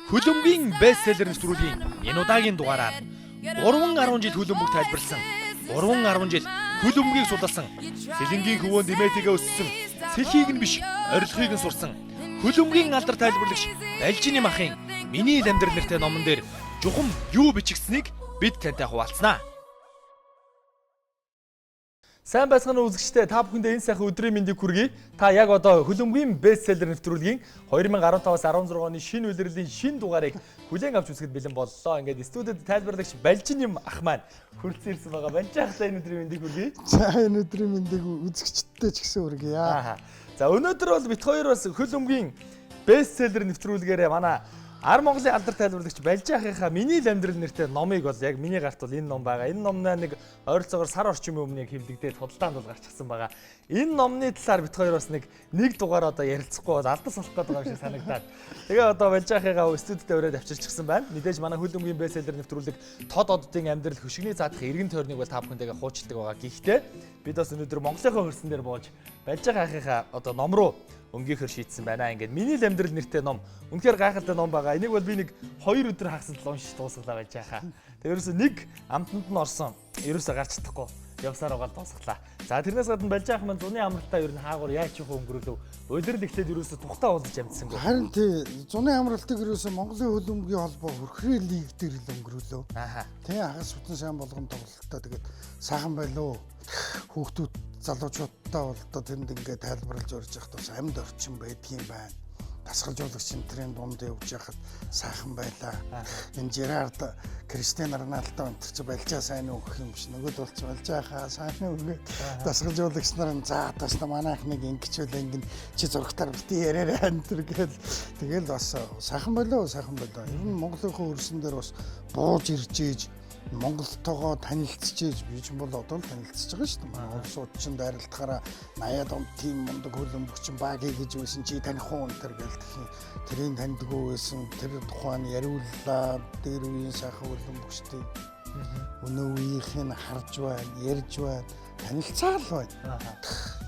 Хөлбөмбөгийн бестселлер нэвтрүүлгийн энэ удаагийн дугаараар 3-10 жил хөлбөмбөг тайлбарласан, 3-10 жил хөлбөмбөгийг судалсан, сэлэнгийн хөвөөнд димэтигээ өссөн, сэлхийг нь биш, орилгыг нь сурсан хөлбөмбөгийн алдар тайлбарлагч Балжины махын миний амьдрал нэртэй номон дээр жухам юу бичигдсэнийг бид тантай хуваалцнаа. Сайн байцгаана үзэгчдээ, та бүхэндээ энэ сайхан өдрийн мэндийг хүргэе. Та яг одоо хөлбөмбөгийн бестселлер нэвтрүүлгийн 2015-аас 16 оны шинэ улирлын шинэ дугаарыг хүлээн авч үзэхэд бэлэн боллоо. Ингээд студид тайлбарлагч Балжины ах маань хүрэлцэн ирсэн байгаа. Балжаахтай энэ өдрийн мэндийг хүргэе. За энэ өдрийн мэндийг үзэгчдтэй ч гэсэн хүргэе. За өнөөдөр бол бит хоёр бас хөлбөмбөгийн бестселлер нэвтрүүлгээрээ манай Ар Монголын алдар тайлбарлагч Балжаахынхаа миний амьдрал нэртэй номыг бол яг миний гарт бол энэ ном байгаа. Энэ номноо нэг ойролцоогоор сар орчмын өмнө хэвлэгдээд худалдаанд бол гарчихсан байгаа. Энэ номны талаар бит хоёр бас нэг дугаар одоо ярилцахгүй бол алдас болох гэдэг юм шиг санагдаад. Тэгээ одоо Балжаахыгаа студидд өрөөд авчирчихсан байна. Мэдээж манай хөлбөмбөгийн бестселлер нэвтрүүлэг тод оддын амьдрал хөшигний заадах эргэн тойрныг бол та бүхэндээ хуучилдаг байгаа. Гэхдээ бид бас өнөөдөр Монголынхаа хөрсөн дээр бууж Балжаахынхаа одоо ном руу өнгөөхөр шийдсэн байна. Ингээд миний амьдрал нэртэй ном. Үнэхээр гайхалтай ном байгаа. Энийг бол би нэг 2 өдөр хагасд уншиж дуусгалаа байж яхаа. Тэрээс нэг амтанд нь орсон. Ерөөсөө гарч чадахгүй. Явсаар угаал дуусглаа. За тэрнээс гадна Балжаах маань зуны амралтаа ер нь хаагур яаж чих өнгөрүүлв. Улирал ихлээд ерөөсөө тухтаа уулзаж амжсангүй. Харин тий зуны амралтыг ерөөсөө Монголын хөлбөмбөгийн холбоо хөрхрээ лиг дээр л өнгөрүүлв. Тий хагас бүтэн сайн болгон тоглолтоо тэгээд сайхан байлоо. Хүүхдүүд залуучуудтай бол одоо тэнд ингээд тайлбарлаж урьж явахдаа бас амьд орчин байдгийн байна. Дасгалжуулагчийн тренд дунд явж яхад сайхан байлаа. Энэ Жерард, Кристиано Роналдо энэ ч Балжаа сайн өгөх юм биш. Нөгөөд болч Балжаахаа сайн өгөө. Дасгалжуулагч нар нь за тааш та манайх нэг ингэчвэл ингэн чи зургатаар бити яриараа энэ гэл тэгэл бас сайхан байлаа. Ер нь Монголынхаа хөрсөн дээр бас бууж ирж ээж Монголтойгоо танилцчихэж би ч бол одоо л танилцж байгаа шүү дээ. Монгол суудчин дайралтахаараа 80-аад он тийм мундаг хөлбөмбөгчин баг гэж байсан чи таних уу энэ гэл тэрийг таньдгүй байсан. Тэр тухайн яриуллаа. Дээр үеийн сайхан хөлбөмбөгчтэй өнөө үеийнх нь харж байна, ярьж байна, танилцаал байна.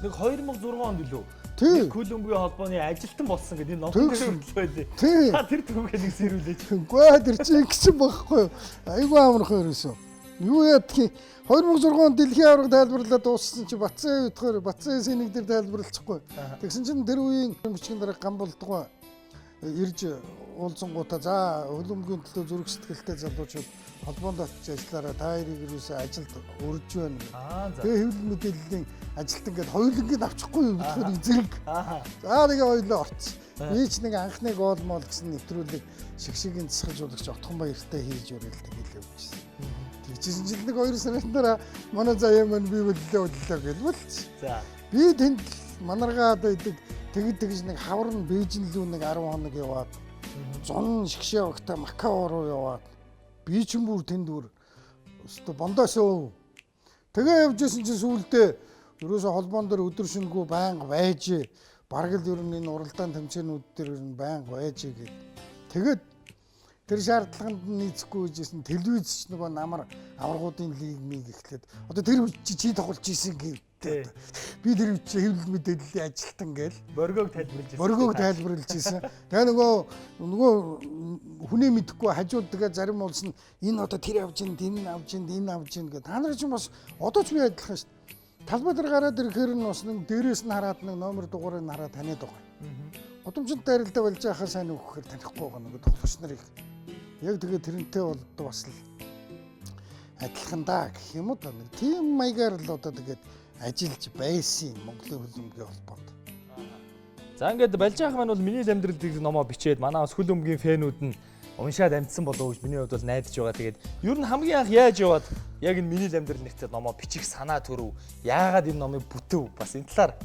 Нэг 2006 онд билүү? Тий. Хөлбөмбөгийн холбооны ажилтан болсон гэдэг энэ номхон төрөл байлээ. Тий. Та тэр түүхээ нэг сэрүүлээч. Үгүй тэр чинь гэсэн байхгүй. Айгүй амархан ерөөсөө. Юу яадгийг 2006 онд дэлхийн аварга тайлбарлаад дууссан чи Батцын үдгээр Батцын сэнэг дээр тайлбарлахгүй. Тэгсэн чинь тэр үеийн бичгийн дараа гам болдгоо ирж уулзсангуудаа за хөлбөмбөгийн төлөө зүрх сэтгэлтэй залуучууд холбоонд очиж ажиллаараа та хоёрыг юусаа ажилд өрж байна. Тэгээ хэвлэл мэдээллийн ажилт ингээд хоёулангийг авчихгүй юу гэхээр зэрэг. За тэгээ хоёулаа орцсон. Би ч нэг анхны гол мол гэсэн нэвтрүүлэг шигшигийн засгалжуулагч Отгонбаяртай хийж өрөөлдөг хэлээ өгчсэн. Тэгжсэн жил нэг 2 сарын дараа манай заяа маань би боллоо гэлбэлц. За би тэнд манаргаад байдаг тэгж нэг хавар нь Бээжин лүү нэг 10 хоног яваад зун шигшээ багтаа Макао руу яваад би ч бүр тэнд бүр өстө бондоосоо тэгээ явжсэн чинь сүүлдээ ерөөсө холбоон дээр өдөр шингүү байнга байж бараг л ер нь энэ уралдаан тэмцээнүүд дээр ер нь байнга байж гээд тэгээд тэр шаардлаганд нийцэхгүй жисэн телевизч нөгөө намар аваргуудын лигмиг эхлээд одоо тэр чи тоглож ийсэн гэдэг би тэр хэвлэл мэдээллийн ажилтан гээл моргог тайлбарлаж ийсэн. Тэгээ нөгөө хүнээ мэдэхгүй хажууд тэгээ зарим улс нь энэ одоо тэр авж ин энэ авж ин гэдэг. Та нар ч бас одоо ч би адилхан шүү дээ. Талбай дээр гараад ирэхээр нь бас нэг дээрээс нь хараад нэг номер дугаарыг нь хараад таниад байгаа. Гудамжинд дайралдаа Балжаахаа сайн өгөхээр танихгүй байгаа нөгөө тоглогч нарыг. Яг тэгээ тэрнтэй бол бас л адилхан даа гэх юм уу та нэг тийм маягаар л одоо тэгээд ажиллаж байсан Монголын хөлбөмбөгийн холбоонд. За ингээд Балжаах маань бол миний амьдрал гэдэг номоо бичээд манай бас хөлбөмбөгийн фэнүүд нь уншаад амжсан болов уу гэж миний хувьд бол найдаж байгаа. Тэгээд ер нь хамгийн анх яаж яваад яг энэ миний амьдрал нэртэй номоо бичих санаа төрөв. Яагаад энэ номыг бүтэв? Бас энэ талаар.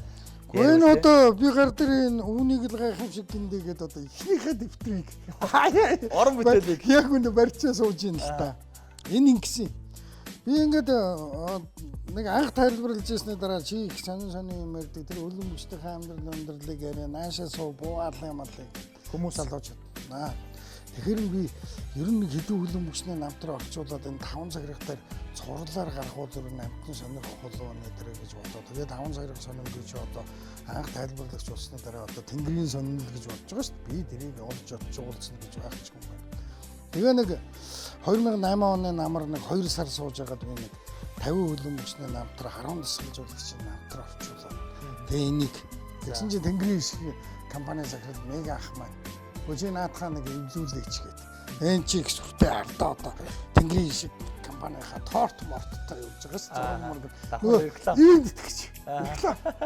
Энэ одоо би гар дээр энэ үүнийг л гайхам шиг гиндэгээд одоо ихнийхээ дэвтрийг орон бүтээлийг яг үнэ барьцаа сууж ийн л та. Энэ ингэсэн. Би ингээд нэг анх тайлбарлаж ирсний дараа чи их сонин юм ярьдаг. Тэр хөлбөмбөгчдийн амьдралыг яриа наашаа суу буугаалаа юм алыг хүмүүс алуучаад. Тэгэхээр би ер нь нэг хэдэн хөлбөмбөгчний намтраа орчуулад энэ 5 цаграгтаар цувралаар гарах бол зөв амтны сонирхох болов нэ гэж бодоо. Тэгээд 5 сарын сонирхол гэж одоо анх тайлбарлагч болсны дараа одоо тэнгэрийн сонирхол гэж бодож байгаа шүү дээ. Би тэрийг олж олж уулзна гэж байх ч юм байна. Тэгээ нэг 2008 оны намар нэг 2 сар сууж байгаад би нэг 50 хөлбөмбөгчний намтраа 10 дасгалжуулагчийн намтраа орчуулаад. Тэгээ энийг тэгсэн чинь тэнгэрийн компани захирал мега ах маань Гүжин наадхаа нэг эвлүүлээч гэдэг. Энд чи их сүртэй ардаа одоо тэнгэрийн шиг компанийнхаа торт морттой явж байгаа шүү дээ. Ийм итгэж.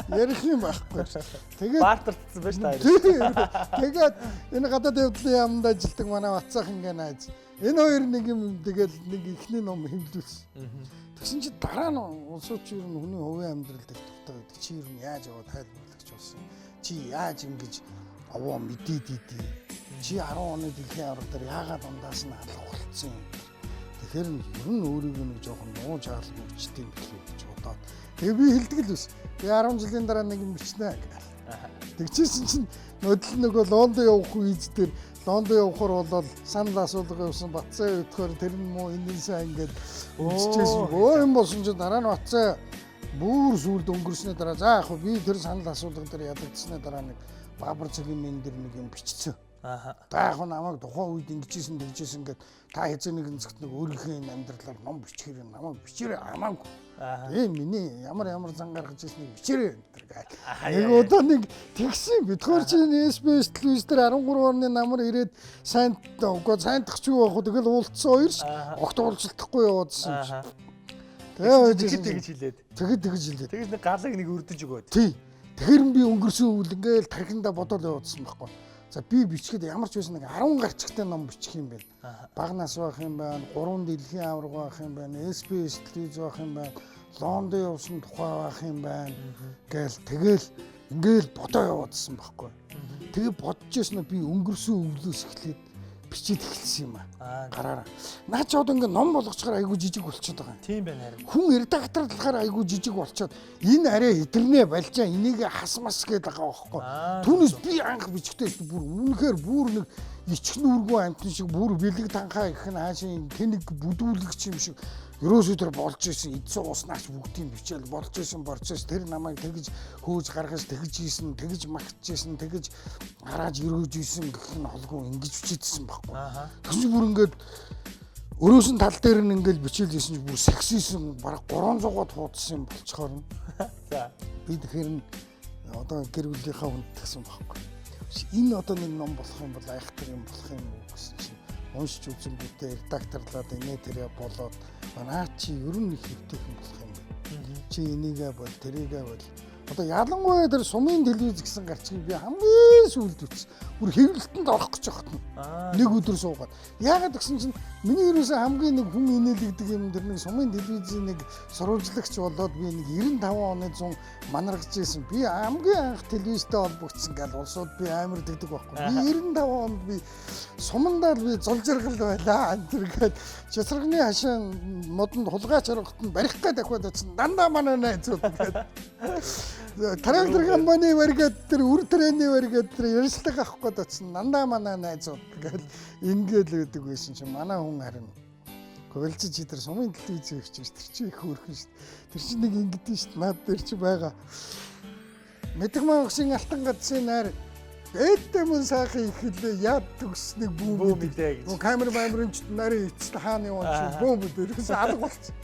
Ярих юм байхгүй. Тэгээд бартартсан байж таа. Тэгээд энэ гадаад явдлын яамд ажилладаг манай Бацаах ингээ найз. Энэ хоёр нэг юм тэгэл нэг ихний ном хэмлүүлсэн. Тэгсэн чи дараа нь улсууч юу н хүний хувийн амьдрал дээр дуртай байдаг. Чи юу н яаж яваад тайлбарлагч болсон. Чи яаж ингэж аваа мэдээд идэв. Чи 10 оны дэлхийн аврал дээр яагаад дундаас нь алга болцсон юм. Тэгэхээр ер нь өөрийгөө нэг жоохон нуу чаал мөвчтэй юм гэж бодоод. Тэгээ би хэлдэг л ус. Би 10 жилийн дараа нэг юм бичнэ гэх. Тэгчихсэн чинь нөдөл нөгөө Лондон явах үеж дээр Лондон явахаар бол санал асуулга явсан Бацаа өдөхөр тэр нь муу энэ сайн ингээд үсчихсэн. Өө юм болсон чинь дараа нь Бацаа бүр сүлд өнгөрсөний дараа за яг би тэр санал асуулга дээр ядагдсны дараа нэг Баабар цэгийн мен дээр нэг юм бичсэн. Та яг намайг тухайн үед ингэжсэн тэгжсэн ингээд та хэзээ нэгэн зэгт нэг өөрийнхөө амьдралаар ном бичгээр намайг бичээрэй хамаагүй. Миний ямар зан гаргаж ирснийг бичээрэй энэ гэх. Нэг удаа нэг тэгсэн бидгээр чинь SBS телевиз дээр 13 орны намар ирээд сайн тахч юу байх вэ тэгэл уулцсан хоёр ш. Огт уулзалтахгүй яваадсэн. Тэгэж хэлээд. Тэгэж хэлээд. Тэгэж нэг галыг нэг өрдөж өгөөд. Тий. Тэгэхээр би өнгөрсөн үйл ингээл тархинда бодол явуулсан байхгүй. За би бичгээд ямар ч байсан нэг 10 гарчигтай ном бичих юм байна. Багнаас байх юм байна, 3 дэлхийн аварга байх юм байна, SBS телевиз байх юм байна, Лондон явсан тухай байх юм байна. Тэгэл ингээл бодоо явуулсан байхгүй. Тэгээ бодож яснаа би өнгөрсөн өвлөөс эхлээд бичиж эхэлсэн юм аа. Гараараа. Наа ч одоо ингээ ном болгочоор айгу жижиг болчиход байгаа юм. Тийм байна харин. Хүн редакторлахаар айгу жижиг болчиход энэ арай хэтэрнээ балжаа энийг хасмас гээд байгаа байхгүй. Түүнээс би анх бичгтээс бүр үнэхээр бүр нэг ичх нүргүү амтэн шиг бүр бэлэг танхаа гэх нь хаашийн тэнэг бүдүүлэгч юм шиг ерөөсөө тэр болж исэн эдсэн уснаач бүгдийг бичээл болж исэн тэр намайг тэгж хөөж гаргаж тэгж ийсэн тэгж магтж ийсэн тэгж гарааж өрөөж ийсэн гэх нь холгүй ингэж бичээдсэн байхгүй. Тэгж бүр ингээд өрөөсөн тал дээр нь ингээд бичээл ийсэн чинь бүр сексийсэн бараг 300-аад хуудсан юм болцохоор нь. За би тэгэхээр одоо гэр бүлийнхаа хүнд тагсан байхгүй. Энэ одоо нэг ном болох юм бол айхтар юм болох юм гэсэн чинь уншиж үзэнгүүтээ редакторлаад инээ тэрэ болоод манай чи ер нь их хэвтэйхэн болох юм байна. Чи энийгээ бол тэрийгээ бол одоо ялангуяа тэр сумын телевиз гэсэн гарчгийг би хамгийн сүүлд үтс. Бүр хэвлэлтэнд орох гэж байна. Нэг өдөр суугаад. Яагаад гэсэн чинь миний ерөөсөө хамгийн нэг хүн инээлэгдэг юм тэр нэг сумын телевизийн нэг сурвалжлагч болоод би нэг 95 оны 100 манаргаж ирсэн. Би хамгийн анх телевизтэй холбогдсон гал улсууд би амар дэгдэг байхгүй. Би 95 онд би сумандаа би зулжиргал байлаа. Антергээд часрагны хашаа модонд хулгайч харахт нь барих гээд ахиад очсон. Дандаа манай найзууд гэдэг. Трактор компани варгээд тэр үр трэний варгээд тэр ярилцлага авах гээд очсон. Дандаа манай найзууд гэдэг ингээл өгдөг байсан чинь манай хүн харин говьлж чи тэр сумын телевиз өгч ш тэр чи их хөөрхөн ш. Тэр чи нэг ингэдэж ш над дээр чи байгаа. Мэдгмаа өгсөн алтан гадсын найр ээдтэй мөн сайхан их хэлээ яд төгснэг бүүм мэдээ гэж. Камер баймрын ч нарийн эцэст хааны юм чи бүүм дээрээс алга болчихсон.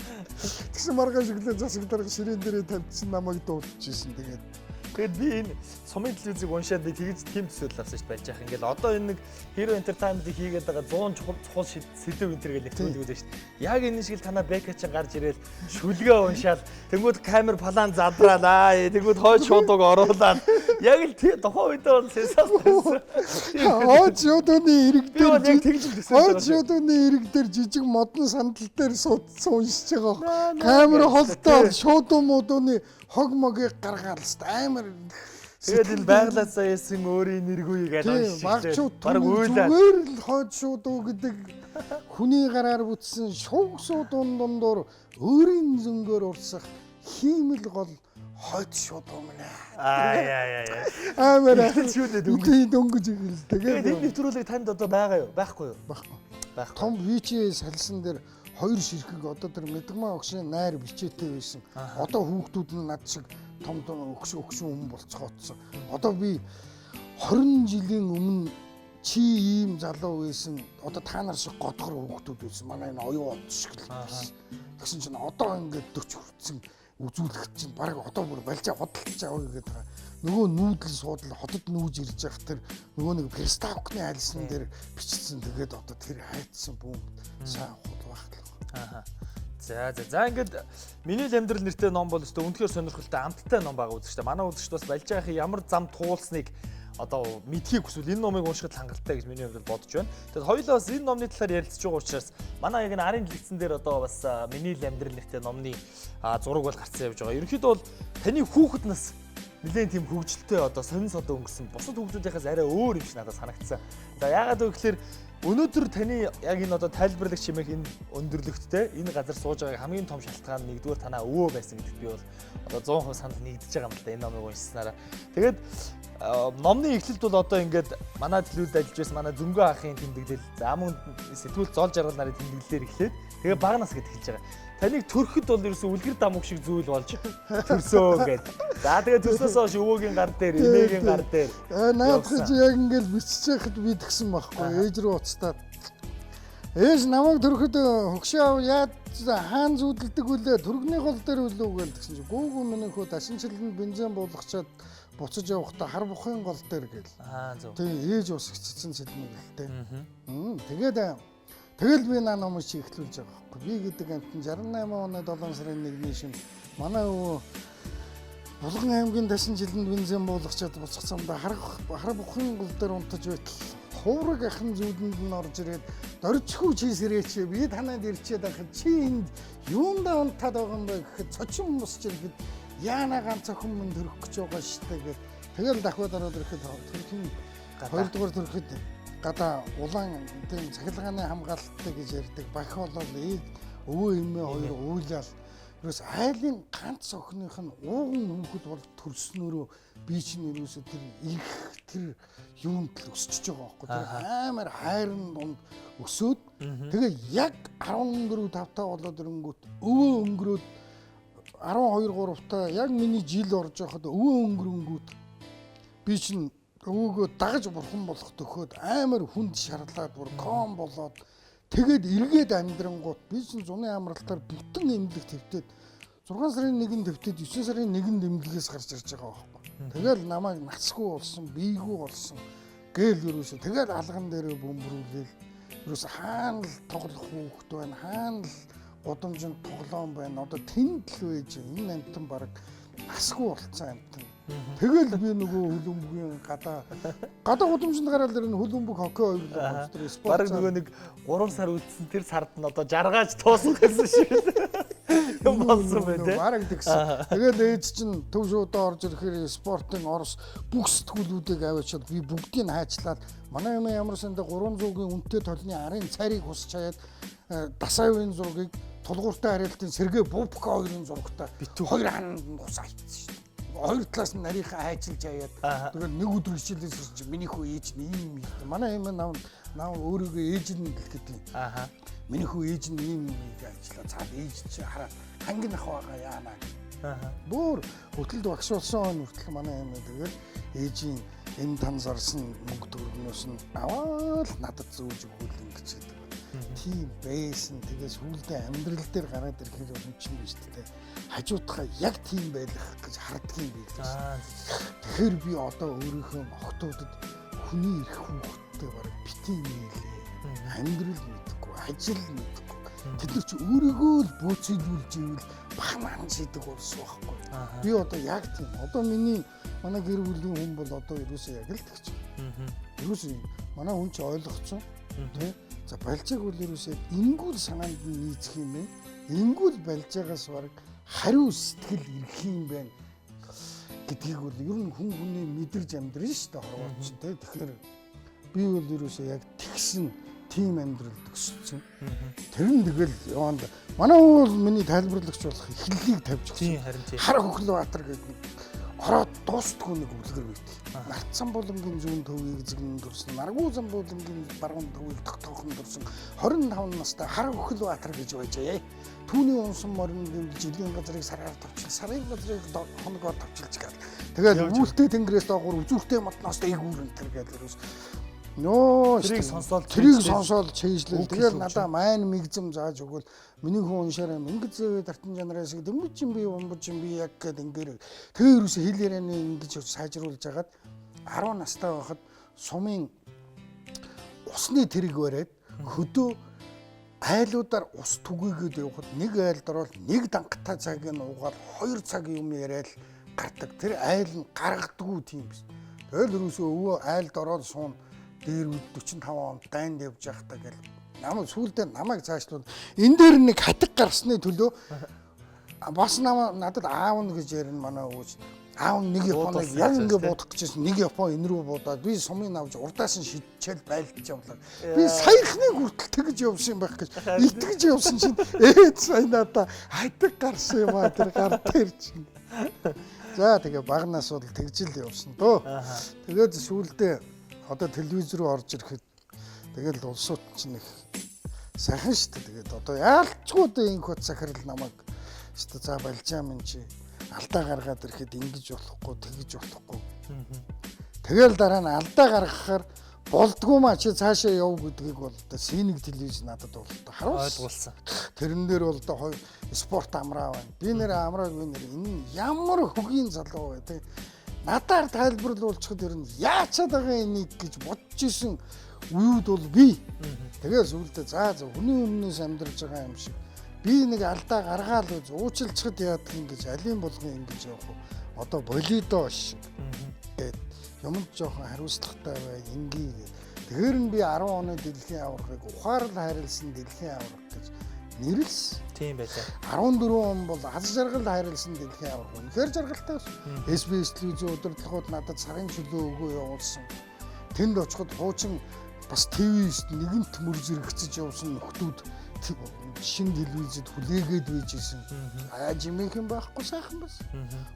Тэгсэн маргааш өглөө засаг дарга ширээн дээрээ тавьчихсан намайг дуудчихсэн тэгээд. Тэгэд би энэ сумын телевизийг уншаад тэгж тийм төсөөлөл авсан шүү дээ байж яах. Ингээл одоо энэ нэг Hero Entertainment-ийг хийгээд байгаа 100 чухал сэдв энтер гэж нэвтрүүлдэг үү шүү дээ. Яг энэ шиг танаа бэкэ чинь гарч ирээл шүлгээ уншаал тэнгууд камер план задраалаа. Тэнгууд хойд шуудаг оруулаад яг л тухайн үедээ бол сенсац. Хойд шуудууны ирэг дээр яг тэгж төсөөлсөн. Хойд шуудууны ирэг дээр жижиг модон сандал дээр суудсан уншиж байгаа. Камер холдоод шуудуу модууны хог могийг гаргаад л амар. Тэгээд энэ байглаасаа яасан өөрийн нэргүйг аль багчууд зүгээр л хойд шуудуу гэдэг хүний гараар бүтсэн шууг суудуун дундуур өөрийн зөнгөөр урсах хиймэл гол хойд шуудуу мэнэ. Амар шүүдээ дөнгөж ирэл. Тэгээд энэ нэвтрүүлэг танд одоо байгаа юу? Байхгүй юу? Байхгүй. Том VHS салсан дээр хоёр ширхэг одоо тэр Мэдгмаа өгшийн найр бичээтэй байсан. Одоо хүүхдүүд нь над шиг том өгшин хүн болцгоодсон. Одоо би 20 жилийн өмнө чи ийм залуу байсан. Одоо та нар шиг годгор хүүхдүүд байсан. Манай энэ оюун од шиг л байсан. Тэгсэн чинь одоо ингээд 40 хүрсэн үзүүлэгч чинь баг одоо бүр балжаа бодолч аваа гэдэг байгаа. Нөгөө нүүдэл суудлал хотод нүүж ирж явах тэр нөгөө нэг переставкны айлсан дээр бичсэн. Тэгээд одоо тэр хайцсан бүүн сайн хот багтлаа. За ингээд миний л амьдрал нэртэй ном бол өстой үнэхээр сонирхолтой амттай ном байгаа үзэгчтэй. Манай үзэгчд бас Балжаахийн ямар зам туулсныг одоо мэдхийг хүсвэл энэ номыг уншихад хангалттай гэж миний хувьд бодож байна. Тэгэд хоёулаа бас энэ номны талаар ярилцж байгаа учраас манай яг энэ арын дэлгэцэн дээр одоо бас миний л амьдрал нэртэй номны зураг бол гарцсан явж байгаа. Ерөнхийдөө бол таны хүүхэд нас нэлээд тийм хөгжилтэй одоо сонин содоо өнгөрсөн бусад хүүхдүүдийнхээс арай өөр юм шиг надад санагдсан. За яагаад вэ гэхээр өнөөдөр таны яг энэ одоо тайлбарлагч хэмээх энэ өндөрлөгттэй энэ газар сууж байгааг хамгийн том шалтгаан нэгдүгээр танаа өвөө байсан гэдэгт би бол одоо 100% санал нэгдэж байгаа юм л да энэ номыг уншсанараа. Тэгээд номны эхлэлд бол одоо ингээд манай төлөвлөлд ажиллаж байсан манай зөнгөө ахын тэмдэглэл за мөн сэтгүүл зол жаргал нарын тэмдэглэлээр эхлээд тэгээ багнаас гэд хэлж байгаа. Таныг төрөхөд бол ерөөсөө үлгэр дамууг шиг зүйл болж төрсөө гэд. За тэгээ төрснөөс хойш өвөөгийн гар дээр, эмээгийн гар дээр. Наадах чи яг ингээд биччихэхэд би тэгсэн байхгүй. Ээж рүү уцтаад. Ээж намайг төрөхөд хөгшөө яад хаан зүудэлдэг үлээ төргний гол дээр үлээ гэж тэгсэн чи гүүгүү минь хөө дашинчланд бензин буулгачаад буцаж явахдаа хар бухын гол дээр гэл. Зөв. Тэгээ ээж ус гिचсэн сэлмэг л дээ. Тэгэл би наа номыг чи эхлүүлж байгаа байхгүй. Би гэдэг амтэн 68 оны 7 сарын 1-ний шин манай өвөө Булган аймгийн дашин жилэнд бензин буулгачаад буцахсандаа хар бухын гол дээр унтаж байтал хуураг ахын зүудэнд нь орж ирээд доржихүү чи сэрээч би танад ирчээд байхад чи энд юундаа унтаад байгаа юм бэ гэхэд цочин босч ирэхэд яана ганц охин минь төрөх гэж байгаа штэ гэд тэгэл дахиад ороод ирэхэд төрхийн хоёрдугаар төрөхөд гадаа улаан тийм цахилгааны хамгаалалттай гэж ярьдаг бах болол өвөө эмээ хоёр уулаал ерөөс айлын ганц охиных нь ууган хүүхэд бол төрснөөрөө би чинь ерөөсө тэр юунд л өсчихөж байгаа байхгүй тэр амар хайрын дунд өсөөд тэгээ яг 14-5 болоод ирэнгүүт өвөө өнгөрөөд 12-3-таа яг миний жил орж байхад өвөө өнгөрөнгүүт би чинь өвөөгөө дагаж бурхан болох төхөөд амар хүнд шарлаад бүр ком болоод тэгээд эргээд амьдрангууд би чинь зуны амралтаар бүтэн эмнэлэг твтээд 6 сарын 1-нд твтээд 9 сарын 1-нд эмнэлгээс гарч ирж байгаа байхгүй. Тэгэл намайг насгүй болсон, биегүй болсон гээл юусэн. Тэгэл алган дээрээ бөмбөрүүлээл юусэн хаана л тоглох хүүхэд байна, хаана л годомжинд тоглоом байна. Одоо тэнд л байж энэ амтан баг насгүй болцсон амтан. Тэгэл би нөгөө хөлбөмбөгийн гадаа гудамжинд гараад ирэн хөлбөмбөг хоккей ойлоо тэр спорт. Бараг нөгөө нэг 3 сар үлдсэн тэр сард нь одоо жаргаж туусах гэсэн шиг юм болсон байх тийм. Бараг тэгсэн. Тэгэл ээж чинь төв шуудаа орж ирэхээр спортын орос бүх сэтгүүлүүдийг аваачаад би бүгдийг хайчлаад манай юм ямар сандаа 300-гийн үнэтэй толны арын царийг хусч хаяад дасаавын зургийг тулгууртай харилцан сэргээ бубка хоёрын зурагтай хоёр хаанд ус айцсан шүү. Хоёр талаас нь нарийнхаа хайчилж аяад тэгэл нэг өдөр хичээлээс чи миний хүү ээж нь ийм юм. Манай юм нав өөрийгөө ээж нь гэлэхэд юм. Миний хүү ээж нь ийм юм ажиллаа. Цаад ээж чи хараа хангин ах байгаа яана. Бүр хөтөлд багш болсон хүртэл манай юм тэгэл ээжийн энэ тан зарсан мөнгө төгрөгнөөс нь аваад надад зөөж өгвөл ингэж гэдэг. Тийм байсан. Тэгээс сүүлдээ амьдрал дээр гараад ирэхээр юм чинь биш үү? Хажуудахаа яг тийм байх гэж харддаг юм билээ. Тэгэхээр би одоо өөрийнхөө охтуудад хүний ирэх хүүхдтэй бараг битгий нээлээ. Амьдрал мэдхгүй, ажил мэдхгүй. Тэд нар чи өөрийгөө л бөөцөөлүүлж ивэл бахман шидэг болсон байхгүй. Би одоо яг тийм. Одоо манай гэр бүлийн хүн бол одоо ерөөсөө яг л тэгч. Ерөөсөө манай хүн чи ойлгоцсон. Тэ? За Балжааг бол ерөөсөө ингүүл санаанд нь нийцэх юм бэ? Ингүүл Балжаагаас бараг хариу сэтгэл ирэх юм байна гэдгийг бол ер нь хүн хүний мэдэрж амьдрын шүү дээ хорвооч тий. Тэгэхээр би бол ерөөсөө яг тэгсэн тийм амьдрал төссөн. Тэр нь тэгэл яванд манай бол миний тайлбарлагч болох эхлэлийг тавьж өгсөн. Харин тийм. Хар Хөхлөбаатар гэдэг ороод дуустгүй нэг үлгэр байдаг. Нарт Самбуулангийн зүүн төвийг зэгнэн дурсан, Наргуу Самбуулангийн баруун төвийг тогтоохон дурсан 25 настай хар өхөл баатар гэж байжээ. Түүний унсан морин жилийн газрыг сараар товчил, сарын газрыг хоногоор товчилж гал. Тэгээд үүлтэй тэнгэрээс доогуур үзүүртэй модноос дээгүүрэн тэр гэдэг. Нөө тэрийг сонсоод чэйжлээ. Тэгээд надаа майн мэгзэм зааж өгвөл миний хүн уншаараа мингэж зэвэ тартан жанраас дэмбэж юм би умбаж юм би яг гэдэг ингээд тэр юусе хэлээрээ ингэж сайжруулж агаад 10 настай байхад сумын усны тэрэг бариад хөдөө айлуудаар ус түгээгээд явхад нэг айлд ороод нэг дангатаа цаг нь уугаад 2 цаг юм яриад гардаг. Тэр айл нь гаргадаггүй тийм биш. Тэгэл юусе өвөө айлд ороод суун дээр 45 он дайнд явж явахдаа гэл намайг сүүлдээ намайг цаашлуул энэ дээр нэг хатаг гарсны төлөө бас надад аав нь гэж ярина манай өвөөч аав нэг Японыг яг ингэ буудах гэжсэн нэг Япон энэ рүү буудаад би сумын авч урдаас нь шидчээл байлдаж явлаа би саяхныг хүртэл тэгж явсан байх гэж итгэж явсан чинь сайн надаа хатаг гарсан юм а тэр гар дээр чинь за тэгээ багнаас бол тэгжил явсан дөө тэгээд сүүлдээ одоо телевиз рүү орж ирэхэд тэгэл улсууд чинь их сайхан шүү дээ. Тэгээд одоо яалчгүй одоо энэ хот сахирал намайг шүү дээ за балжаа минь чи алдаа гаргаад ирэхэд ингэж болохгүй тэгэж болохгүй. Тэгэл дараа нь алдаа гаргахаар болдгоо маа чи цаашаа яв гэдгийг бол одоо синийг телевиз надад бол одоо харуулсан. Тэрэн дээр бол одоо спорт амраа байна. Би нэр амрааг би нэр энэ ямар хөгийн залуу вэ те. Надаар тайлбарлуулчихад ер нь яачаад байгаа энийг гэж бодож исэн үеуд бол би тэгээд сүулдэ за хүний өмнөөс амьдарч байгаа юм шиг би нэг алдаа гаргаал үз уучлцахад яадаг юм гэж алийн болгон ингэж явах одоо болидо шиг гээд юмд жоохон хариуцлагатай бай ингээ тэгэхээр нь би 10 оны дэлхийн аваргыг ухаарл хайрлсан дэлхийн аварга гэж нэрлсэн. Тийм байлаа. 14 он бол аз жаргал хайрлсан дэлхийн аварга. Үнэхээр жаргалтай байсан. SBS телевизийн удирдлагууд надад сарын чөлөө өгөө явуулсан. Тэнд очиход хуучин бас ТV-ст нэгэнт мөр зэрэгцэж явсан нөхдүүд шинэ телевизэд хүлээгээд байжсэн. Жимийнхэн байхгүй сайхан бас.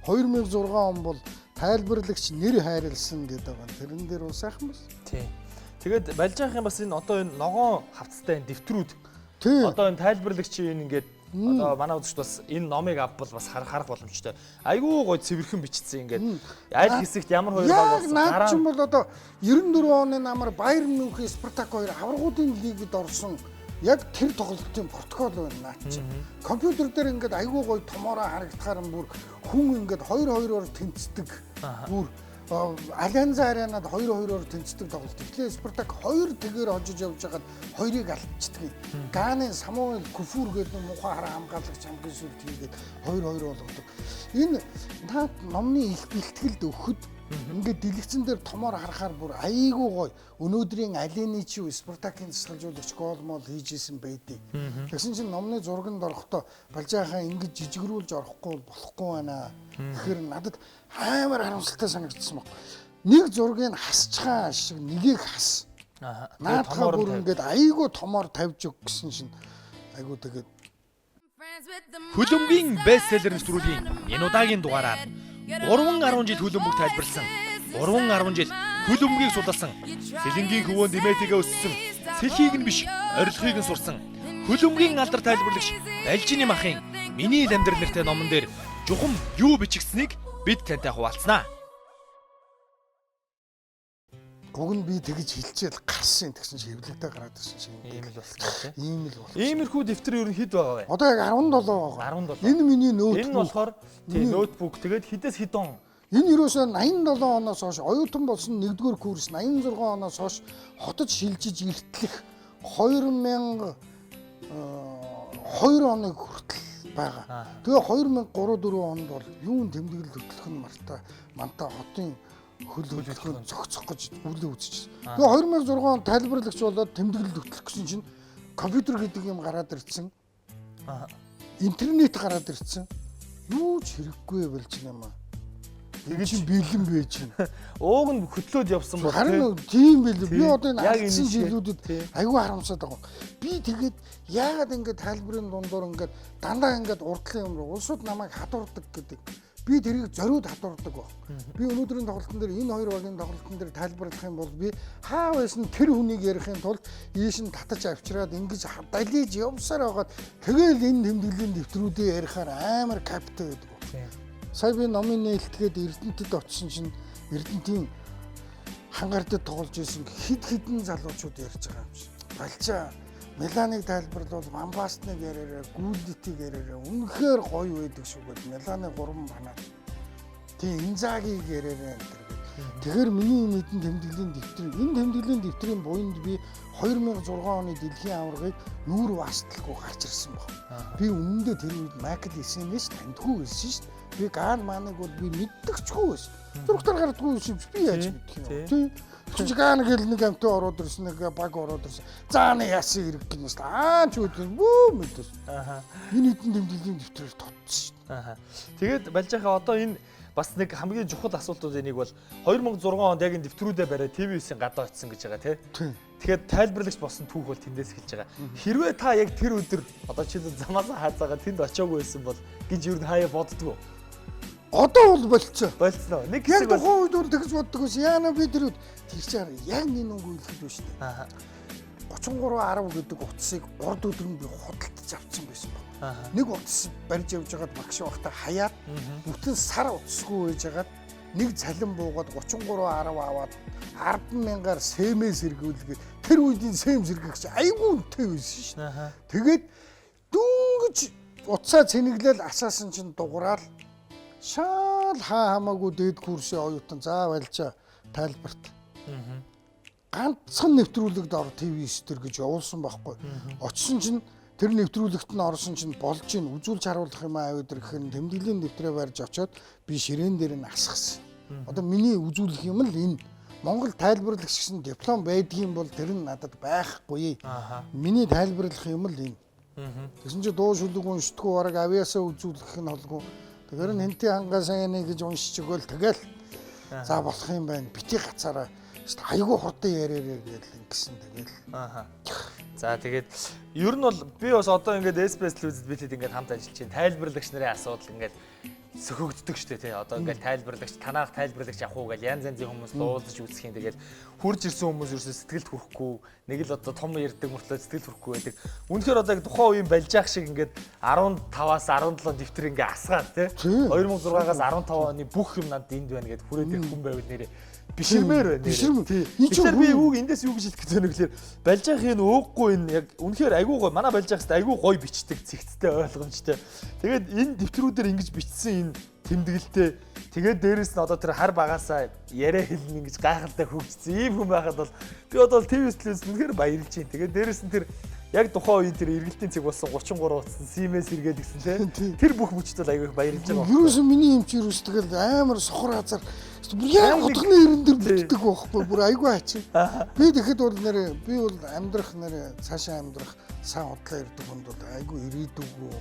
2006 он бол тайлбарлагч нэр хайрлсан гэдэг байгаа. Тэрэн дээр бол сайхан бас. Тийм. Тэгээд Балжаахын бас энэ одоо энэ ногоон хавцтай энэ дэвтрүүд одоо энэ тайлбарлагч энэ ингээд одоо манай үзэгч бас энэ номыг авбал бас харах боломжтой. Айгүй гоё цэвэрхэн бичсэн ингээд аль хэсэгт ямар хоёр баг болсон. Наад чинь бол одоо 94 оны намар Баяр Мюнхен Спартак хоёр аваргуудын лигид орсон яг тэр тоглолтын протокол байна наад чинь. Компьютер дээр ингээд айгүй гоё томоороо харагдахаар бүр хүн ингээд 2-2-оор тэнцдэг. Бүр Альянза аренад 2-2-оор тэнцдэг тоглолт. Тэгэхээр Спартак 2 тэгээр хожиж явж байгаад 2-ыг алдчихдаг. Гааны Самуэль Куфур гэдэг муухай хараа хамгаалагч хамгийн сүүлд хийгээд 2-2 болгодог. Энэ наад номны их бэлтгэлд өгөхөд ингээд дэлгэцэн дээр томоор харахаар бүр айгүй гоё. Өнөөдрийн Алины чи Спартакийн засгалжуулагч гол мол хийжсэн байдаг. Тэгсэн чинь номны зурганд орохдоо Балжаахаа ингэж жижигрүүлж орохгүй болохгүй байна. Тэгэхээр надад амар харамсалтай санагдсан баг. Нэг зургийг хасчихаа шиг нэгийг хас. Наадхаа бүр ингээд айгүй томоор тавьж өг гэсэн чинь айгүй тэгээд Хөлбөмбөгийн бестселлер нэвтрүүлгийн энэ удаагийн дугаараар 3-10 жил хөлбөмбөг тайлбарлсан 3-10 жил хөлбөмбөгийг судалсан Сэлэнгийн хөвөөнд димэтигээ өссөн сэлхийг нь биш орилгыг нь сурсан хөлбөмбөгийн алдар тайлбарлагч Балжины махын миний амьдрал нэртэй номон дээр жухам юу бичигдсэнийг бид тантай хуваалцнаа. Уг нь би тэгж хилчээл гарсан тэгсэн чи хэвлэгдээ гараад ирсэн чи ийм л болсон тийм. Ийм л болсон. Иймэрхүү дэвтэр ер нь хэд байгаа вэ? Одоо яг 17 байгаа. 17. Энэ миний ноутбук. Энэ болохоор тийм ноутбук. Тэгээд хэдээс хэдэн? Энэ юусоо 87 оноос хойш оюутан болсон 1-р курс 86 оноос хойш хотод шилжиж иртлэх 2002 оныг хүртэл байгаа. Тэгээ 2003-4 онд бол юун тэмдэглэл хөтлөх нь манта хотын хөл хөдлөхөөр зогцох гэж үлээ үзчихсэн. Тэгээ 2006 онд тайлбарлагч болоод тэмдэглэл хөтлөх гэсэн чинь компьютер гэдэг юм гараад ирсэн. Интернет гараад ирсэн. Юу ч хэрэггүй болж юм аа. Тэгээ чи бэлэн байж байна. Ууг нь хөтлөөд явсан бол харин тийм бэл. Би одоо энэ алдсан жилүүдэд айгүй харамсаад байгаа. Би тэгээд яагаад ингэж тайлбарын дундуур ингэж дандаа ингэж урдлын юм руу улсууд намайг хадуурдаг гэдэг. би тэрийг зориуд хадуурдаг баг. Би өнөөдрийн тоглолтын дээр энэ хоёр багийн тоглолтын дээр тайлбарлах юм бол би хаа байсан тэр хүнийг ярихын тулд ийш нь татаж авчираад ингэж далиж явсаар байгаад тэгэл энэ тэмдэглэлийн дэвтрүүдээ ярихаар амар каптай байдаг. Сая би номын нээлтгээд Эрдэнэтэд очсон чинь Эрдэнэтийн хангаар дээр тоглож исэн хидэн залуучууд ярьж байгаа юм шиг. Балчаа Меланыг тайлбарлавал Мамбасныг яриараа, Гүлдитийг яриараа үнэхээр гоё байдаг шүү гэдэг. Меланы 3 банаа. Тэгээ Инзагийг яриараа энэ. Тэгэхээр миний мэдэн тэмдэглэлийн дэвтэр, энэ тэмдэглэлийн дэвтрийн буйнд би 2006 оны дэлхийн аваргыг нүүр вастлахгүй гарч ирсэн баг. Би өмнөдөө тэр үед Майкл Эссенээс таньдгүй байсан шүү дээ. Би Ган Маныг бол би мэддэгчгүй байсан. Зургатаар гардгүй юм би яаж мэдэх юм. Чи Ган гэл нэг амттай ороод ирсэн, нэг баг ороод ирсэн. Заана яасан хэрэг гэнэс ч үүдэн бүү мэдээс. Энэ хэдэн тэмдэглэлийн дэвтрээр тотсон шүү дээ. Тэгээд Балжихаа одоо энэ бас нэг хамгийн чухал асуултуудын нэг бол 2006 онд яг энэ дэвтрүүдээ бариад ТV9-ийн гадаа очсон гэж байгаа тийм. Тэгэхээр тайлбарлагч болсон түүх бол тэндээс эхэлж байгаа. Хэрвээ та яг тэр өдөр одоо жишээлбэл замаас хаацаагаа тэнд очиагүй байсан бол гэж юу хаяа боддгоо. Одоо бол болцоо. Болцоо. Нэг хэсэг яг тухайн үед бол тэгж боддог ус. Яана би тэр үед тэр чинь яг нэг нүгүү хэлэхэд байна шүү дээ. 33.10 гэдэг утсыг урд өдөр нь би худалдаж авсан байсан байна. Нэг утас барьж явж байгаад багш багтаа хаяад бүтэн сар утасгүй байж байгаад нэг цалин буугаад 33.10 аваад 10,000-аар сэмээс сэргүүлгээд тэр үеийн сэм сэргэгч айгүй үнэтэй байсан шүү дээ. Тэгээд дөнгөж утсаа цэнэглэл асаасан чинь дуграал шал хамаагүй дээд курсын оюутан заавалжаа тайлбарт. Ганцхан нэвтрүүлэгд ор ТV9 төр гэж явуулсан байхгүй. Очсон чинь тэр нэвтрүүлэгт нь орсон чинь болж ийн үзүүлж харуулах юм аа өдөр гэхээр тэмдэглэлийн нэвтрээ барьж очоод би ширээн дээр нь асгасан. Одоо миний үзүүлэх юм л энэ. Монгол тайлбарлагч гэсэн диплом байдгийн бол тэр нь надад байхгүй. Миний тайлбарлах юм л энэ. Тэгсэн чинь дуу шүлэг уншдаггүй бараг авиасаа үзүүлэх нь холгүй. Тэгэхээр хэнтэй хангаа сайн гэж уншиж өгөөл тэгэл за болох юм байна. Бити гацаараа айгүй хурдан яриараа гээл ингэсэн тэгэл. За тэгээд ер нь бол би бас одоо ингээд SPS телевизэд битэд ингээд хамт ажиллаж чинь тайлбарлагч нарын асуудал ингээд сөхөгддөг шүү дээ тий. Одоо ингээд тайлбарлагч танах тайлбарлагч авах уу гэж янз янзын хүмүүс дуулж үзэх юм. Тэгээд хурж ирсэн хүмүүс ерөөсөө сэтгэлд хүрэхгүй. Нэг л одоо том ярьдаг мөртлөө сэтгэлд хүрэхгүй байдаг. Үнэхээр одоо тухайн үеийн Балжих шиг ингээд 15-аас 17 дэвтэр ингээд асгаад тий. 2006-аас 15 оны бүх юм надад энд байна гэд хүрээд ирэх хүн байвал нэрээ биширмээр байна. Биширмээр. Тэгэхээр би юу эндээс юу гэж хэлэх гэж байна гэхээр Балжихын өөхгүй энэ яг үнэхээр айгүй гоё. Манай Балжихс айгүй гоё бичдэг, цэгцтэй, ойлгомжтой. Тэгээд энэ дэвтрүүдээр ингэж бичсэн энэ тэмдэглэлтэй тэгээд дээрэс нь одоо тэр хар багаасаа яриа хэлнэ ингэж гайхалтай хөгжсөн ийм хүн байхад бол би одоо ТV-с телевиз үнэхээр баярлж байна. Тэгээд дээрэс нь тэр яг тухайн үеийн тэр эргэлтийн цэг болсон 33 утсан Siemens эргээд гисэн тийм. Тэр бүх бүчтэл аягүй их баярлж байгаа. Юусэн миний эмч юус тэгэл амар сохор хазар яг утганы ирэн дээр бүтдэг байхгүй бүр аягүй ачи. Би тэгэхэд бол нэрээ би бол амьдрах нэрээ цаашаа амьдрах сайн худлаа ирдэг хүнд бол аягүй ирээдүгөө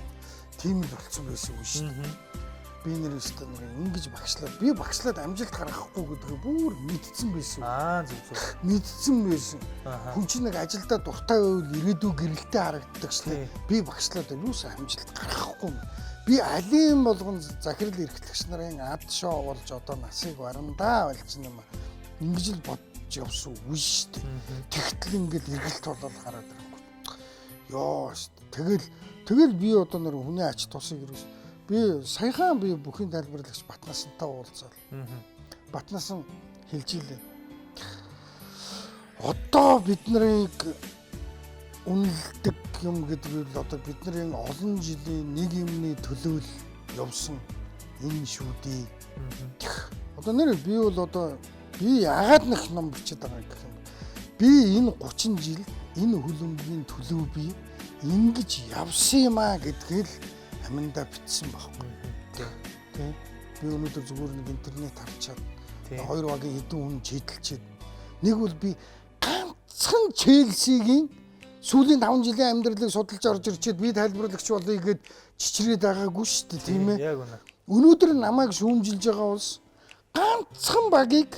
тийм л болцсон байсан юм шүү дээ. Би нэр өстө ингэж багшлаад би багшлаад амжилт гаргахгүй гэдгийг бүр мэдсэн байсан. Зүг. Мэдсэн байсан. Хүн чинь нэг ажилдаа дуртай байвал ирээдүй гэрэлтэй харагддаг шээ. Би багшлаад юус амжилт гаргахгүй. Би алим болгон захирал эрхлэгч нарын ад шоу болж одоо насыг барандаа болчихсон юм. Ингэж л бодож явсан үе шүү дээ. Тэгтэл ингээд эргэлт болол хараад байгаа. Йоо шүү дээ. Тэгэл би одоо нэр хүний ач тусыг ирсэн. Би саяхан би бүхний тайлбарлагч Батнасантай уулзаад. Батнасан хэлж илээ. Одоо биднийг үнэлдэг юм гэдэг нь одоо бидний олон жилийн нэг юмны төлөө явсан энэ шүү дээ. Одоо нэр би бол одоо би яагаад нэг ном бичиж байгаа гэх юм. Би энэ 30 жил энэ хөлбөмбөгийн төлөө би ингэж явсан юм аа гэдгийг л аминдаа бичсэн байхгүй. Тэ. Би өнөөдөр зүгээр нэг интернет харчаад хоёр багийн хэдэн хүн чийдэлчихэд нэг бол би ганцхан Челсигийн сүүлийн 5 жилийн амьдралыг судалж орж ирчихэд би тайлбарлагч болъё гэд чичрээд байгаагүй шүү дээ, тийм ээ. Яг үнэ. Өнөөдөр намайг шүүмжилж байгаа улс ганцхан багийг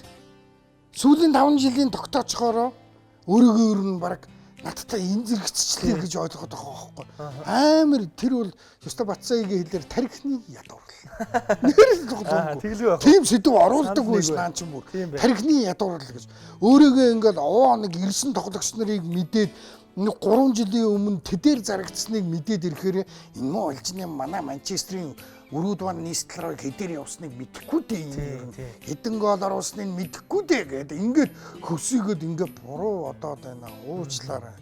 сүүлийн 5 жилийн тогтоочхороо өөрөөр нь баг надтай энэ зэрэгцчлээ гэж ойлгоод байгаа байхгүй. Амар тэр бол ёстой Батцаагийн хэлээр тархины ядуурл. Нэрэл тоглоом. Тэглгүй байх. Тийм сэдв оруулдаг байж наа ч юм уу. Тархины ядуурл гэж. Өөрөөгөө ингээд овоо нэг ирсэн тоглогч нарыг мэдээд 3 жилийн өмнө тэдээр зарагдсныг мэдээд ирэхээр энэ муу олжны манай Манчестерийн өрөөд бан нийслэлээр хэдээр явсныг мэдэхгүй дээ. Хэдэн гол оруулсныг мэдэхгүй дээ гэдэг. Ингээд хөсөөгөөд ингээд буруу одоод байна. Уучлаарай.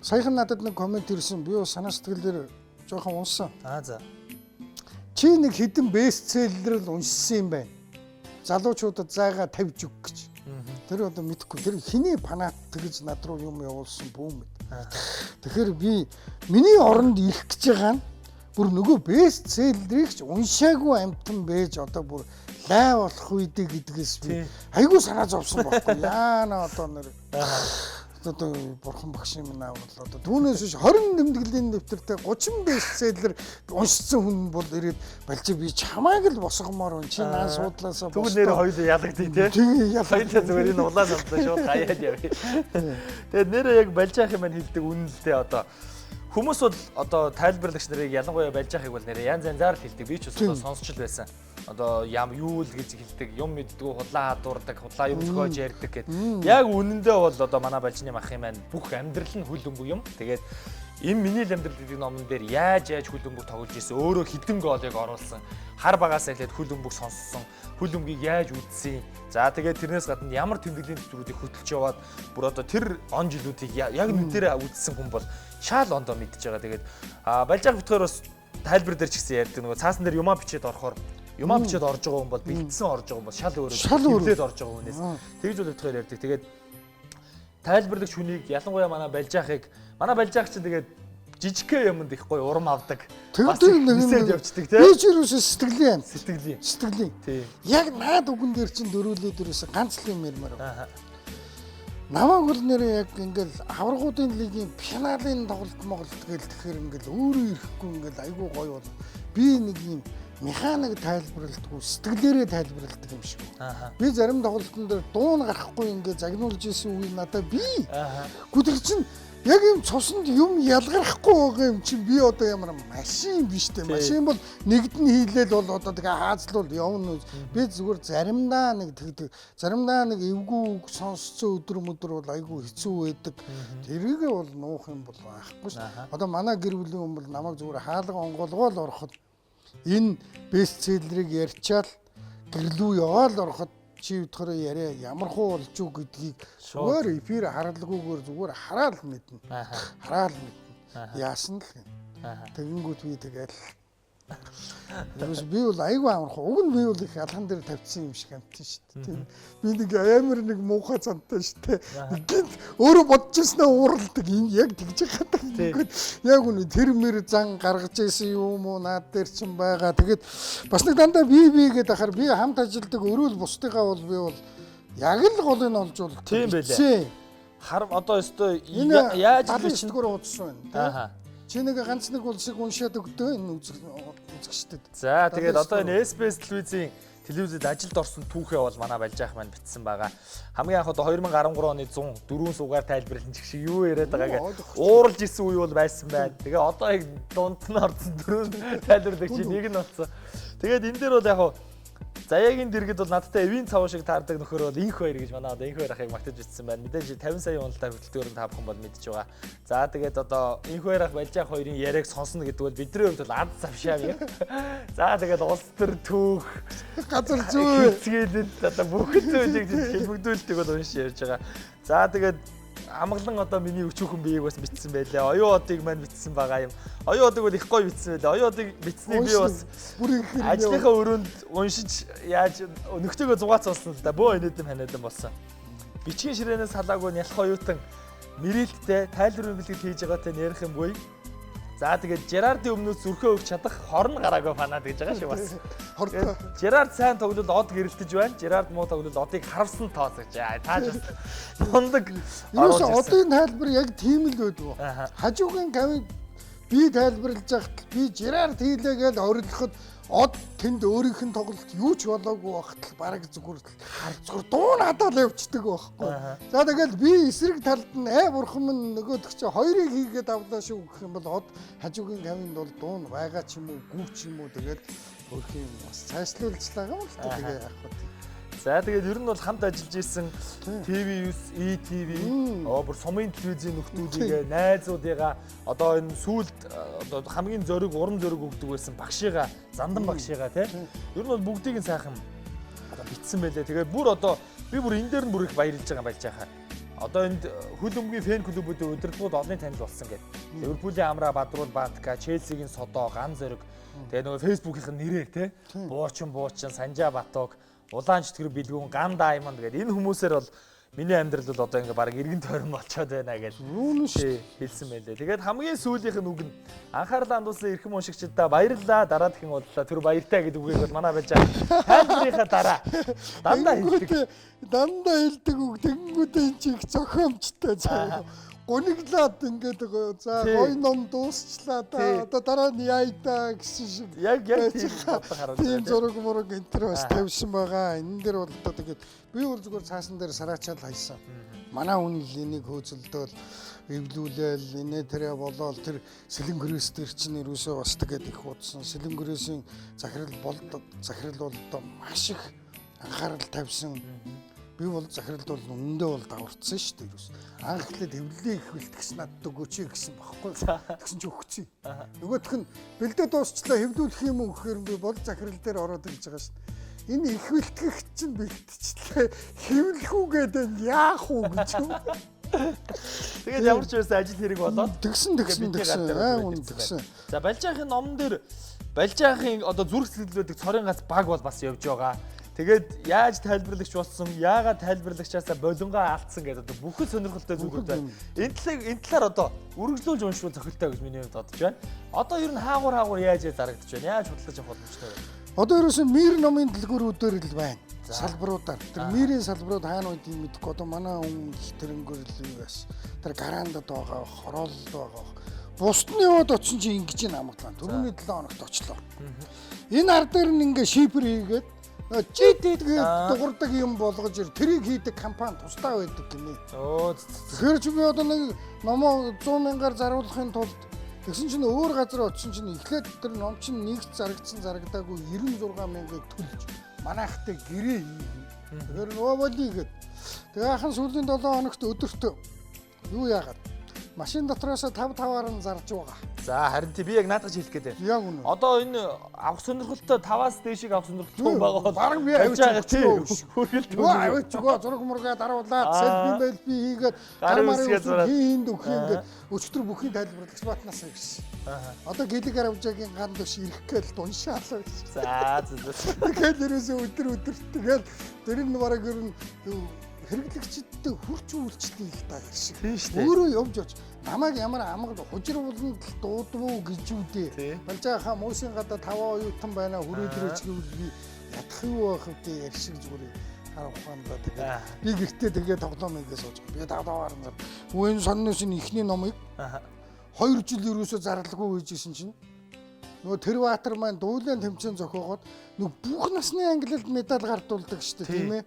Саяхан надад нэг комент ирсэн. Би бас санаа сэтгэлээр жоохон унсан. За. Чи нэг хэдэн бестселлер л уншсан юм байна. Залуучуудад зайгаа тавьж өг гэж. Тэр одоо мэдэхгүй. Тэр хиний фанат гэж над руу юм явуулсан бүүм. Тэгэхээр би миний оронд ирэх гэж байгаа нь бүр нөгөө бестселлерийг ч уншаагүй амтан байж одоо бүр лай болох үедээ гэдгээс би айгүй санаа зовсон байхгүй. Яана одоо нэр одоо бурхан багш юм аа бол одоо түүнээс биш 20 тэмдэглэлийн дэвтэртэй 30 бестселлер уншсан хүн бол ирээд балжи би чамааг л босгомоор чи наа суудлаасаа Тэгвэл нэр хоёул ялагдъя тий. Тэгээ Хоёулаа зүгээр энэ улаан самтаа шууд гаяад явъя. Тэгээд нэрээ яг балжаах юм хэлдэг үнэлтэй одоо хүмүүс бол одоо тайлбарлагч нарыг ялангуяа балжаахыг бол нэрээ янз янзаар хэлдэг. Би ч бас одоо сонсч л байсан. Одоо юу л гэж хэлдэг, юм мэддгүү худлаа хадуурдаг, худлаа юм зөхөөж ярьдаг гэд. Яг үнэндээ бол одоо манай балжны мах юм байна. Бүх амьдрал нь хөл өмгөө юм. Тэгээд энэ миний л амьдрал гэдэг номон дээр яаж хөл өмгөг тоглож ирсэн, өөрөө хідэн голыг оруулсан, хар багаас эхлээд хөл өмгөг сонссон, хөл өмгийг яаж үдсэн. За тэгээд тэрнээс гадна ямар тэмдэглэлийн төсвөрүүдийг хөтлөж яваад бүр одоо тэр он жилүүдийг яг нүдэрээ үдсэн хүн бол шаал ондоо мэдчихэж байгаа. Тэгээд балжаах битгаар бас тайлбар дээр ч гэсэн ярьдаг. Нөгөө цаасан дээр юмаа бичээд орохоор юмаа бичээд орж байгаа хүн бол бэлдсэн орж байгаа хүн бол шал өөрөө хөвлөд орж байгаа хүнээс тэгж үл битгаар ярьдаг. Тэгээд тайлбарлагч хүнийг ялангуяа манай балжаахыг чинь тэгээд жижигхэн юмд их гоё урам авдаг. Тэр нэг явцдаг тийм. Би ч юусэн сэтгэлийн. Сэтгэлийн. Тийм. Яг наад үгэн дээр чинь дөрүүлээд ерөөсө ганц л юм ярмаар. Намаг бол нэрээ яг ингээл аврагуудын лигийн финалийн тоглолт моголт гээл тэгэхээр ингээл өөрөө ирэхгүй ингээл айгүй гоё бол би нэг юм механик тайлбарлалтгүй сэтгэлээрээ тайлбарладаг юм шиг. Би зарим тоглолтын дээр дуун гарахгүй ингээд загнуулж исэн үе надад би. Гүтэр чинь яг юм цуснд юм ялгарахгүй байгаа юм чинь би одоо ямар машин биш дээ. Машин бол нэгд нь хийлээл бол одоо тэгээ хаазлуул явна. Би зүгээр заримдаа нэг тэгдэг. Заримдаа нэг эвгүй сонсцсон өдөр бол айгүй хэцүү байдаг. Тэрийгээ бол нуух юм бол байхгүй ш. Одоо манай гэр бүлийн хүн бол намайг зүгээр хаалга онгоолгоол ороход энэ бестселлерийг ярьчаал гэрлүү яваал ороход чи бодохоор яриа ямар хуу болж юу гэдгийг зүгээр эфир харалгүйгээр зүгээр хараад мэднэ. Хараад мэднэ. Яасан л гэн. Тэгэнгүүт би тэгэл би бол айгүй амархан. Уг нь би бол их алхан дээр тавьчихсан юм шиг амтсан шүү дээ. Би нэг амар нэг муухай цантай шүү дээ. Гинт өөрөө бодчихснаа ууралдаг. Энэ яг тэгж хатдаг. Яг үнэ тэр мэр зан гаргаж ийсэн юм уу наад дээр ч юм байгаа. Тэгээд бас нэг дандаа би гэдэг ахаар би хамт ажилладаг өрөөл бусдыгаа бол би бол яг л голыг олж бол тийм байлаа. Хар одоо өстой яаж л чинь уудсан байна. Чи нэг ганц нэг бол шиг уншаад өгдөө энэ үзэгчдэд. За тэгээд одоо энэ SBS телевизэд ажилд орсон түүхээ бол манай балжаах маань бичсэн байгаа. Хамгийн анх одоо 2013 оны 104 суугаар тайлбарлан ч шиг юу яриад байгаагаа ууралж исэн үе бол байсан байна. Тэгээ одоо яг дунд нь орсон 4 тайлбарлагч нэг нь болсон. Тэгээд энэ дээр бол яг заяагийн дэргэд бол надтай эвийн цав шиг таардаг нөхөр бол инх хоёр гэж манай одоо инх хоёр ахыг магтаж бичсэн байна. Мэдээж 50 сая уналтаар хөтөлбөрөнд та бүхэн бол мэдж байгаа. За тэгээд одоо инх хоёр ах балжаах хоёрын яриаг сонсно гэдэг бол бидний хувьд бол ад завшаам юм. За тэгээд улс төр түүх газар зүй хэцгээлэд одоо бүхэл зүйлийг хэлбэгдүүлдэг бол унш ярьж байгаа. За тэгээд амгалан одоо миний өчүүхэн биеийг бас бичсэн байлаа. Оюун одыг маань бичсэн байгаа юм. Оюун одаг бол их гоё бичсэн байлаа. Оюун одыг бичснийг би бас ажлынхаа өрөөнд уншиж яаж нөхцөгөө зугаацсан л да. Бөө энэдэм ханиадан болсон. Бичгийн ширээнээс халаагүй нялх оюутан нэрэлттэй тайлбар бэлтгэл хийж байгаатай ярих юмгүй. За тэгээд Жерардын өмнөөс зүрхээ өгч чадах хорн гараагүй фанаад гэж байгаа шүү бас. Жерард сайн тоглолт од гэрэлтэж байна. Жерард муу тоглолт одыг харсан тоос гэж. Тааж мундаг. Юусе одын тайлбар яг тийм л байдгүй. Хажуугийн гавь би тайлбарлаж байхад би Жерард хийлээ гэж орилоход Од тэнд өөрийнх нь тоглолт юу ч болоогүй багтал бараг зүгээр дуу надад л явцдаг байхгүй. За тэгэл би эсрэг талд нь бурхан минь нөгөөдөг чи хоёрыг хийгээд авлаа шүү гэх юм бол од хажуугийн гавьнд бол дуу нь байгаа ч юм уу гүү ч юм уу тэгэл өөрхийн бас цаашлуулжлаа юм л та тэгээ яах вэ. За тэгээд ер нь бол хамт ажиллаж исэн TV9, ETV, бүр сумын телевизийн нөхдүүдийг найзуудыгаа одоо энэ сүүлд одоо хамгийн зориг урам зориг өгдөг байсан багшигаа, зандан багшигаа тийм. Ер нь бол бүгдийг нь сайхан одоо битсэн байлээ. Тэгээд бүр одоо би бүр энэ дээр нь бүр их баярлж байгаа болж байхаа. Одоо энд хөлбөмбөгийн фэн клубүүдийн удирдлагууд олон танил болсон гэдэг. Ливерпулийн Амра, Бадруул Баатка, Челсигийн Содо, Ган зориг. Тэгээд нөгөө фэйсбүүкийн нэрээр тийм. Буучин, Санжаа Баток, Улаан чөтгөр бэлгүүн, Ган Даймонд гэдэг энэ хүмүүсээр бол миний амьдрал бол одоо ингээ баг эргэн тойрон болчиход байна гэж хэлсэн байлээ. Тэгээд хамгийн сүүлийнх нь үг нь анхаарлаа хандуулсан эрхэм уншигчдаа баярлалаа, дараадхийн уулзлаа, түр баяртай гэдэг үгийг бол манай байж тайлбарынхаа дараа дандаа хэлдэг. Дандаа хэлдэг үг тэгэнгүүтээ энэ чиг зохиомжтой цаа. Гониглаад ингээд за гой ном дуусчлаа да. Одоо дараа нь яйдаа гэсэн шиг. Яг тийм хараад. Тийм зураг мураг энэ төр бас тавьсан байгаа. Энэ дэр бол одоо тэгээд би бол зүгээр цаасан дээр сараачаал хайсан. Манай хүн л энийг хөөцөлдөөл эвлүүлээл инээ тэрэ болоод тэр сэлэнгөрөөс төр чинь юусоо бас тэгээд их удсан. Сэлэнгөрөөсийн захирал бол одоо маш их анхаарал тавьсан. Би бол захиралд бол үнэндээ бол даварцсан шүү дээ юус. Анх эхлээд эвлэлээ их бэлтгэж надад өгөөч гэсэн багхгүй. Тэгсэн чи өгсөн. Нөгөөх нь бэлдээ дуусчлаа хэвлүүлэх юм уу гэхээр би бол захирал дээр ороод ирж байгаа шүү дээ. Энэ их бэлтгэх чинь бэлтчихлээ. Хэвлэх үгээд яах уу гэж юм. Тэгээд ямар ч байсан ажил хэрэг болоод тэгсэн. За Балжаахын номон дээр Балжаахын одоо зүрх сэтгэлдүүдийг цорын гац баг бол бас явж байгаа. Тэгээд яаж тайлбарлагч болсон, яагаад тайлбарлагчаасаа болонгоо алдсан гэдэг одоо бүхэл сонирхолтой зүйлүүд байна. Энэ талаар одоо үргэлжлүүлж уншвал зохилтой гэж миний хувьд бодож байна. Одоо ер нь хаагур яаж зарагдаж байна? Яаж худлаж авах боломжтой вэ? Одоо ерөөсөн мир номын дэлгүүрүүдээр л байна. Салбаруудаар. Тэр мирийн салбарууд хаана үед юм мэдэхгүй. Одоо манай хүн тэрнгөр л юугаас. Тэр гараандад байгаа, хорооллод байгаа. Бусдны яваад очин чи ингэж намглаа. Түрүүний 7 хоногт очлоо. Энэ ар дээр нь ингээ шипер хийгээд ЖТ-г дуурдаг юм болгож тэрийг хийдэг компани тусдаа байдаг гинэ. Тэгэхээр чи би одоо нэг номоо 100,000-аар заруулахын тулд тэгсэн чинь өөр газар очсон чинь эхлээд тэр ном чинь нэгт зарагдаагүй 96,000-ыг төлж манайхтай гэрээ хийв. Тэгэхээр нөгөө болигээд тэгээ ахын сүүлийн 7 хоногт өдөртөө юу яагаад машин дотроос 5-5-аар нь зарж байгаа. За харин тий би яг наадах хэлэх гээд байна. Яг үнэ. Одоо энэ авах сонирхолтой 5-аас дээшийг авах сонирхолтой байгаа бол баг би авч байгаа тий. Хүргэлт авч байгаа зураг мургаа даруулаад селфи хийгээд гармаар хийнд өгөх ингээд өчтөр бүхний тайлбарлагч батнаас гэсэн. Одоо гэлэг аравжаагийн ганд дэш ирэх гээл уншаалаа гэж. За. Тэгээд дээрээс өдөр тэгээд тэр нь бараг ер нь хэрэглэгчдтэй хурц үйлчлэл их таа шиг. Өөрөө явж оч намайг ямар амгад хужир болонд дуудвуу гэж үдээ. Балжаахаа муусын гадаа 5 оюутан байна хүрээдрэж гэвэл би ядах юу байх вэ яар шиг зүгээр харах ухаандаа тэгээд би гэртээ тэгээд тоглоом хийгээ сууж байгаа. Би давдаваар нь үн сонноос нь ихний номыг 2 жил ерөөсөө зарлалгүй хийжсэн чинь нөгөө Тэрватер маань дуулын тэмцээн зохиогоод нөгөө бүх насны англилд медаль гардуулдаг шүү дээ тийм ээ.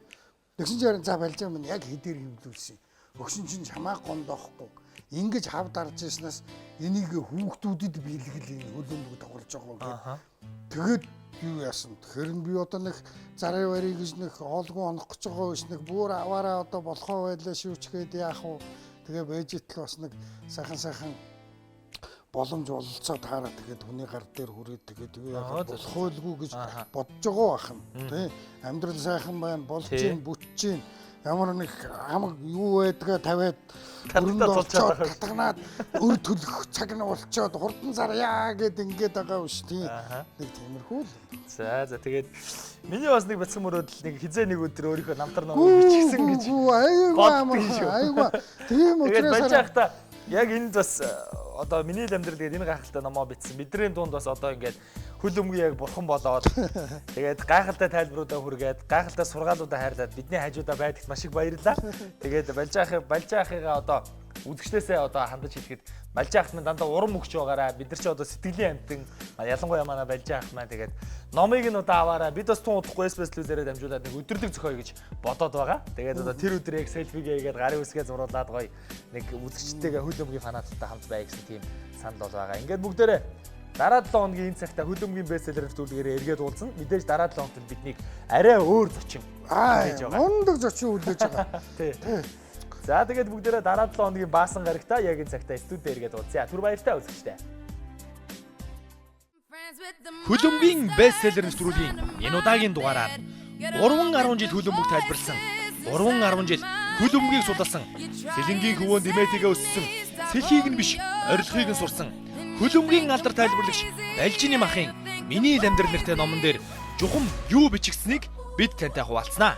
Тэгсэн чинь за Балжаа минь яг хэдээр хөвлүүлсэн. Өгсөн чинь чамаа гондоохгүй. Ингэж хав дарж ирснаас энийг хүүхдүүдэд биелгэл энэ хөлбөмбөг тоглож байгаа гэх. Тэгээд юу яасан. Тэгэхээр би одоо нэг зарай барий гэж нэг хоолгүй онох гэж байгаа биш нэг бүр аваараа одоо болохоо байлаа шүүчгээд яах вэ? Тэгээ бэжэтэл бас нэг сайхан боломж ололцоо таараа тэгээд хүний гар дээр хүрээд тэгээд юу яах болохгүй гэж бодож байгаа бахан тий амьдрал сайхан байна болж гин бүтж гин ямар нэг амаг юу байдгаа тавиад өрөндөө болцоод татганаад өр төлөх цаг нь болцоод хурдан зарьяа гэд ингээд байгаа биш тий нэг тиймэрхүү л. За тэгээд миний бас нэг бацхан мөрөөдөл нэг хизээ нэг өдөр өөрийнхөө намтар номыг бичсэн гэж. Айгуу тийм учраас Балжаахта яг энд бас одоо миний л амьдрал гэдэг энэ гайхалтай номоо бичсэн. Бидний дунд бас одоо ингээд хөл өмгөө яг бурхан болоод тэгээд гайхалтай тайлбаруудаа хүргээд гайхалтай сургаалуудаа хайрлаад бидний хажуудаа байдагт маш их баярлалаа. Тэгээд Балжаахыгаа одоо үзэгчдээсээ одоо хандаж хэлэхэд Балжаахт минь дандаа урам өгч байгаараа бид нар ч одоо сэтгэлийн амтэн ялангуяа манай Балжаах маань тэгээд номыг нь одоо аваараа бид бас тун удахгүй эспреслүүзээрээ дамжуулаад нэг өдөрлөг зохиоё гэж бодоод байгаа. Тэгээд одоо тэр өдөр яг селфигээ хийгээд гарын үсгээ зуруулаад гоё нэг үзэгчтэйгээ хөлбөмбөгийн фанаттай хамт бай гэсэн тийм санал бол байгаа. Ингээд бүгдээрээ дараа 7 хоногийн энэ цагта хөлбөмбөгийн бестселлер нэвтрүүлгээрээ эргээд уулзна. Мэдээж дараа 7 хоногт биднийг арай өөр зочин хийж байгаа. Мундаг зочин үлдээж байгаа. Тий. За тэгээд бүгдээрээ дараа 7 хоногийн баасан гарагта яг энэ цагта студид эргээд уулзъя. Түр баяртай үзэгчтэй. Хөлбөмбөгийн бестселлер нэвтрүүлгийн энэ удаагийн дугаараар 310 жил хөлбөмбөг тайлбарласан 310 жил хөлбөмбөгийг судалсан Сэлэнгийн хөвөөнд Димэтигээ өссөн сэлхийг нь биш орилгыг нь сурсан хөлбөмбөгийн алдар тайлбарлагч Балжины махын миний л амьдрал нэртэй номон дээр чухам юу бичигдсэнийг бид тантай хуваалцнаа.